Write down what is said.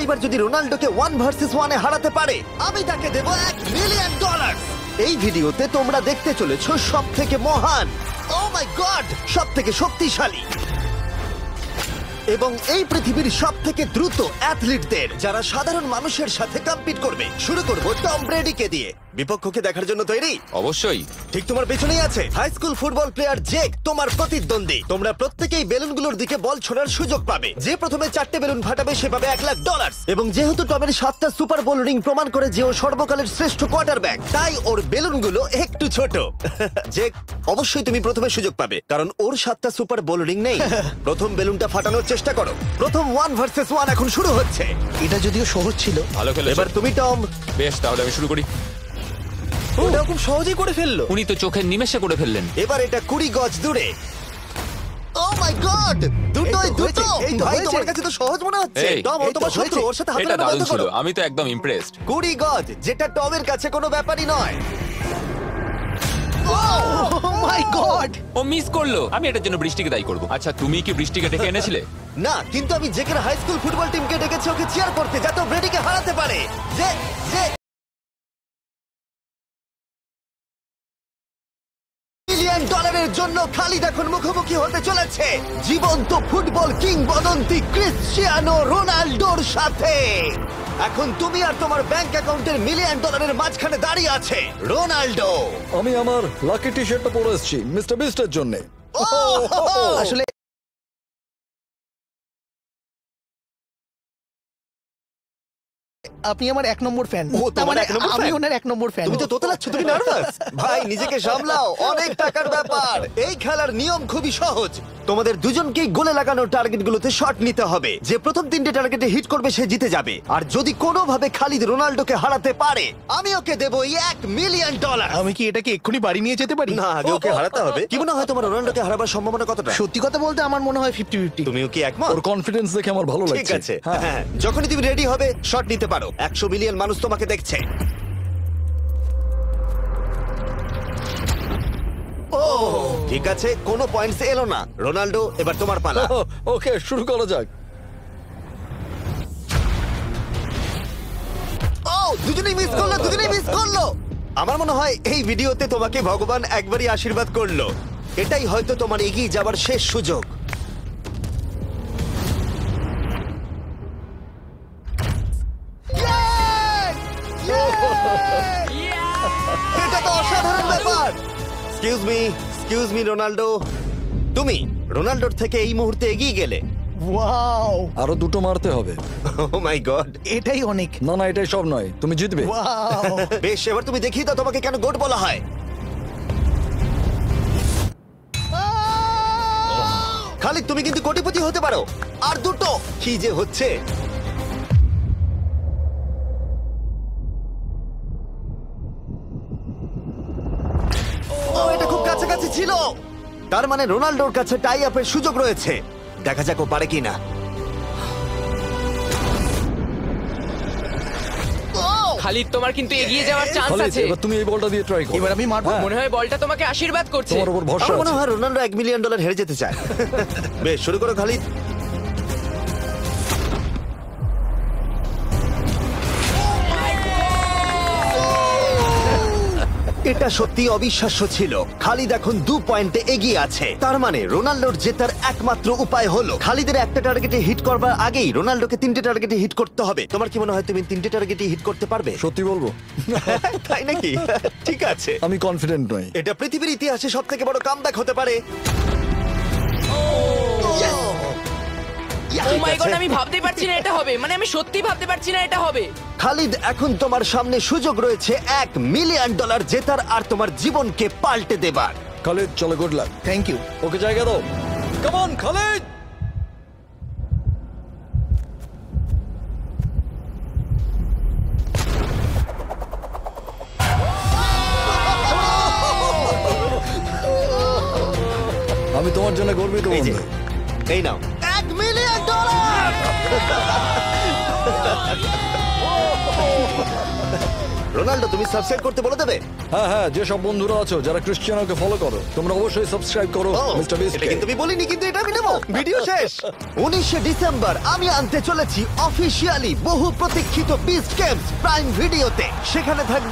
প্রতিবার যদি রোনাল্ডোকে 1 ভার্সেস 1 এ হারাতে পারে আমি তাকে দেব $1 মিলিয়ন। এই ভিডিওতে তোমরা দেখতে চলেছো সব থেকে মহান, ও মাই গড, সব থেকে শক্তিশালী এবং এই পৃথিবীর সব থেকে দ্রুত অ্যাথলিটদের যারা সাধারণ মানুষের সাথে কম্পিট করবে। শুরু করবো টম ব্রেডিকে দিয়ে। বিপক্ষকে দেখার জন্য তৈরি? অবশ্যই। ঠিক তোমার পেছনেই আছে high school football player Jake, তোমার প্রতিদ্বন্দ্বী। তোমরা প্রত্যেকেই বেলুনগুলোর দিকে বল ছোড়ার সুযোগ পাবে। যে প্রথমে 4টে বেলুন ফাটাবে সে পাবে $1,00,000। এবং যেহেতু টমের 7টা সুপার বোল রিং প্রমাণ করে যে ও সর্বকালের শ্রেষ্ঠ কোয়ার্টারব্যাক, তাই ওর বেলুনগুলো একটু ছোট। জেক, অবশ্যই তুমি প্রথমে সুযোগ পাবে কারণ ওর 7টা সুপার বোল রিং নেই। প্রথম বেলুনটা ফাটানোর চেষ্টা করো। প্রথম 1 ভার্সেস 1 এখন শুরু হচ্ছে। এটা যদিও সহজ ছিল। ভালো খেলেছো। এবার তুমি টম। বেশ, তাহলে আমি শুরু করি। ওটা খুব সহজেই করে ফেললো। উনি তো চোখের নিমেষে করে ফেললেন। এবার এটা 20 গজ দূরে। ও মাই গড, দুটোই দুটো। ভাই তোমার কাছে তো সহজ মনে হচ্ছে। এই, টম ও তোমার শত্রু, ওর সাথে হাত এটা মেলানো দারুণ বন্ধ ছিল, করো। আমি তো একদম ইমপ্রেসড। 20 গজ, যেটা টমের কাছে কোনো ব্যাপারই নয়। ও মাই গড! ও মিস করলো। আমি এটার জন্য বৃষ্টিকে দায়ী করব। আচ্ছা, তুমি কি বৃষ্টিকে ডেকে এনেছিলে? না, কিন্তু আমি জেকের হাই স্কুল ফুটবল টিমকে ডেকেছি ওকে চিয়ার করতে যাতে ও ব্রেডিকে হারাতে পারে। যে $1 মিলিয়ন জন্য খালিদ এখন মুখোমুখি হতে চলেছে জীবন্ত ফুটবল কিংবদন্তি ক্রিশ্চিয়ানো রোনাল্ডোর সাথে। এখন তুমি আর তোমার ব্যাংক অ্যাকাউন্টের $1 মিলিয়ন মাঝখানে দাঁড়িয়ে আছে রোনাল্ডো। আমি আমার লাকি টি শার্টটা পরে এসেছি মিস্টার বিস্টের জন্য। আসলে আপনি আমার 1 নম্বর ফ্যান। ও, তোমার এক নম্বর আমি fan? ওনার 1 নম্বর ফ্যান। তুমি তো তোতলাচ্ছ, তুমি নার্ভাস। ভাই নিজেকে সামলাও, অনেক টাকার ব্যাপার। এই খেলার নিয়ম খুবই সহজ। তোমাদের দুজনকেই গোলে লাগানো টার্গেটগুলোতে শট নিতে হবে। যে প্রথম 3টে টার্গেটে হিট করবে সে জিতে যাবে। আর যদি কোনোভাবে খালিদ রোনাল্ডোকে হারাতে পারে আমি ওকে দেবো $1 মিলিয়ন। আমি কি এটাকে এক্ষুনি বাড়ি নিয়ে যেতে পারি? না, আগে ওকে হারাতে হবে। কি মনে হয় তোমার রোনাল্ডোকে হারাবার সম্ভাবনা কতটা? সত্যি কথা বলতে আমার মনে হয় 50-50। তুমিও কি একমত? ওর কনফিডেন্স দেখে আমার ভালো লাগছে। ঠিক আছে, হ্যাঁ, যখনই তুমি রেডি হবে শট নিতে পারো। 100 মিলিয়ন মানুষ তোমাকে দেখছে। ও ঠিক আছে, কোনো পয়েন্টস এলো না। রোনাল্ডো, এবার তোমার পালা। ওকে, শুরু করা যাক। ও, দুজনেই মিস করলো, দুজনেই মিস করলো। আমার মনে হয় এই ভিডিওতে তোমাকে ভগবান একবারই আশীর্বাদ করলো। এটাই হয়তো তোমার এগিয়ে যাবার শেষ সুযোগ। এটা তো অসাধারণ ব্যাপার। এক্সকিউজ মি রোনাল্ডো, তুমি রোনাল্ডোর থেকে এই মুহূর্তে এগিয়ে গেলে। ওয়াও! আরো দুটো মারতে হবে। ও মাই গড। এটাই অনেক। না না, এটাই সব নয়, তুমি জিতবে। ওয়াও! বেশ, এবার তুমি দেখিয়ে দাও তোমাকে কেন গোট বলা হয়। খালিদ, তুমি কিন্তু কোটিপতি হতে পারো। আর দুটো। কি যে হচ্ছে। ও, এটা খুব কাছাকাছি ছিল। তার মানে রোনাল্ডোর কাছে টাই আপের সুযোগ রয়েছে। দেখা যাক ও পারে কিনা। খালিদ, তোমার কিন্তু এগিয়ে যাওয়ার চান্স খালিদ, আছে। এবার তুমি এই বলটা দিয়ে ট্রাই করো। এবার আমি মারবো। হ্যাঁ, মনে হয় বলটা তোমাকে আশীর্বাদ করছে। তোমার উপর ভরসা আমার মনে আছে। হয় রোনাল্ডো $1 মিলিয়ন হেরে যেতে চায়। বেশ, শুরু করো খালিদ। এটা সত্যি অবিশ্বাস্য ছিল। খালিদ এখন 2 পয়েন্টে এগিয়ে আছে। তার মানে রোনাল্ডোর জেতার একমাত্র উপায় হলো খালিদের একটা টার্গেটে হিট করবার আগেই রোনাল্ডোকে 3টে টার্গেটে হিট করতে হবে। তোমার কি মনে হয় তুমি 3টে টার্গেটে হিট করতে পারবে? সত্যি বলবো, তাই নাকি? ঠিক আছে, আমি কনফিডেন্ট নই। এটা পৃথিবীর ইতিহাসে সবথেকে বড় কামব্যাক হতে পারে। ও মাই ঠিক গড, আছে। আমি ভাবতে পারছি না এটা হবে। মানে আমি সত্যি ভাবতে পারছি না এটা হবে। খালিদ, এখন তোমার সামনে সুযোগ রয়েছে $1 মিলিয়ন জেতার আর তোমার জীবনকে পাল্টে দেবার। খালিদ, চলো, good luck. Thank you. Okay জায়গা দাও। Come on Khalid. আমি তোমার জন্য গর্বিত এই যে, বন্ধু। এই নাও $1 মিলিয়ন। রোনাল্ডো, তুমি সাবস্ক্রাইব করতে বলে দেবে? হ্যাঁ হ্যাঁ, যেসব বন্ধুরা আছো যারা ক্রিশ্চিয়ানোকে ফলো করো, তোমরা অবশ্যই সাবস্ক্রাইব করো ও, মিস্টার বিস্ট। এটা কিন্তু আমি বলিনি, কিন্তু এটা আমি নেবো। ভিডিও শেষ। 19শে ডিসেম্বর আমি আনতে চলেছি অফিসিয়ালি বহু প্রতীক্ষিত বিস্ট গেমস প্রাইম ভিডিওতে। সেখানে থাকবে